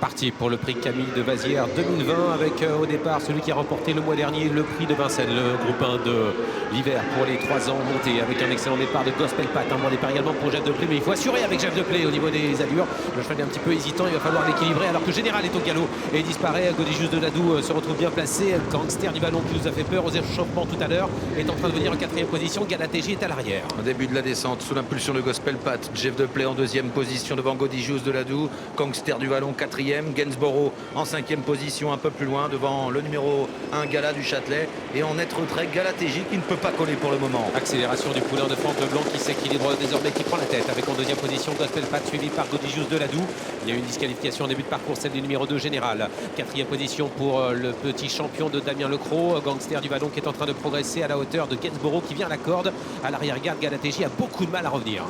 Parti pour le prix Camille de Vasières 2020 avec au départ celui qui a remporté le mois dernier le prix de Vincennes, le groupe 1 de l'hiver pour les 3 ans montés avec un excellent départ de Gospel Pat. Un bon départ également pour Jeff Deplay, mais il faut assurer avec Jeff Deplay au niveau des allures. Le cheval est un petit peu hésitant, il va falloir l'équilibrer alors que Général est au galop et disparaît. Godijus de Ladoux se retrouve bien placé. Gangster du Vallon qui nous a fait peur aux échauffements tout à l'heure est en train de venir en 4e position. Galatéji est à l'arrière. Au début de la descente, sous l'impulsion de Gospel Pat, Jeff Deplay en 2e position devant Godijus de Ladoux. Gangster du Vallon 4e. Gainsborough en 5e position un peu plus loin devant le numéro 1 Gala du Châtelet, et en net retrait Galatéji qui ne peut pas coller pour le moment. Accélération du poulain de Franck Leblanc qui s'équilibre désormais, qui prend la tête avec en 2e position Gospel Pat suivi par Godijus de Ladoux. Il y a eu une disqualification en début de parcours, celle du numéro 2 Général. 4e position pour le petit champion de Damien Lecros. Gangster du Vallon qui est en train de progresser à la hauteur de Gainsborough qui vient à la corde. À l'arrière-garde, Galatéji a beaucoup de mal à revenir.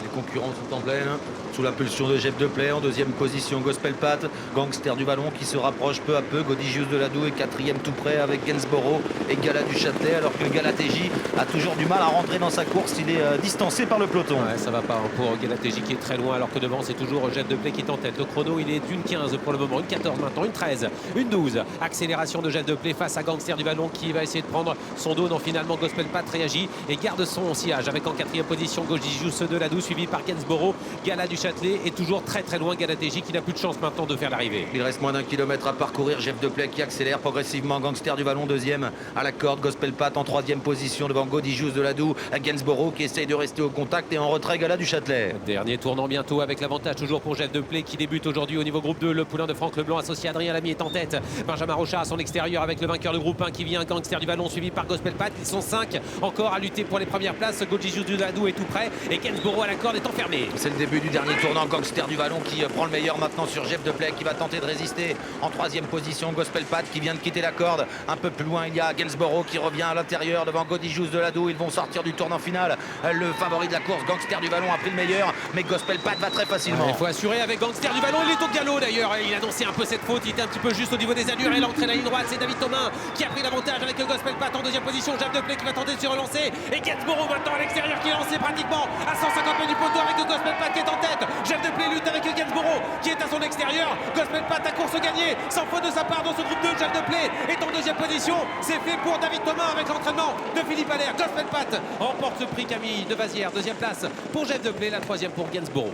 Les concurrents sont en pleine. Sous l'impulsion de Jeff Deplay, en 2e position Gospel Pat, Gangster du Vallon qui se rapproche peu à peu. Godijus de Ladoux est 4e tout près avec Gainsborough et Gala du Châtelet, alors que Galatéji a toujours du mal à rentrer dans sa course. Il est distancé par le peloton. Ouais, ça va pas pour Galatéji qui est très loin, alors que devant c'est toujours Jeff Deplay qui est en tête. Le chrono il est d'une 15 pour le moment, une 14 maintenant, une 13, une 12. Accélération de Jeff Deplay face à Gangster du Vallon qui va essayer de prendre son dos. Non, finalement Gospel Pat réagit et garde son sillage avec en 4e position Godijus de Ladoux suivi par Gainsborough. Gala du Châtelet est toujours très loin. Galatéji qui n'a plus de chance maintenant de faire l'arrivée. Il reste moins d'1 kilomètre à parcourir. Jeff Deplay qui accélère progressivement. Gangster du Vallon 2e à la corde. Gospel Pat en 3e position devant Godijus de Ladoux. Gainsborough qui essaye de rester au contact et en retrait Gala du Châtelet. Dernier tournant bientôt avec l'avantage toujours pour Jeff Deplay qui débute aujourd'hui au niveau groupe 2. Le poulain de Franck Leblanc associé à Adrien Lamy est en tête. Benjamin Rochard à son extérieur avec le vainqueur de groupe 1 qui vient. Gangster du Vallon suivi par Gospel Pat. Ils sont 5 encore à lutter pour les premières places. Godijus de Ladoux est tout près et Gainsborough à la corde est enfermé. C'est le début du dernier tournant. Gangster du Vallon qui prend le meilleur maintenant sur Jeff Deplay qui va tenter de résister. En 3e position Gospel Pat qui vient de quitter la corde. Un peu plus loin il y a Gainsborough qui revient à l'intérieur devant Godijus de Ladoux. Ils vont sortir du tournant final. Le favori de la course, Gangster du Vallon, a pris le meilleur, mais Gospel Pat va très facilement. Il faut assurer avec Gangster du Vallon. Il est au galop d'ailleurs. Il a annoncé un peu cette faute. Il était un petit peu juste au niveau des allures et l'entrée de la ligne droite. C'est David Thomas qui a pris l'avantage avec le Gospel Pat en 2e position. Jeff Deplay qui va tenter de se relancer et Gainsborough maintenant à l'extérieur qui est lancé pratiquement à 150 mètres du poteau avec le Gospel Pat qui est en tête. Jeff Deplay lutte avec Gainsborough qui est à son extérieur. Gospel Pat à course gagnée sans faute de sa part dans ce groupe 2. Jeff Deplay est en 2e position. C'est fait pour David Thomas avec l'entraînement de Philippe Allaire. Gospel Pat remporte ce prix Camille de Vasières. 2e place pour Jeff Deplay, la 3e pour Gainsborough.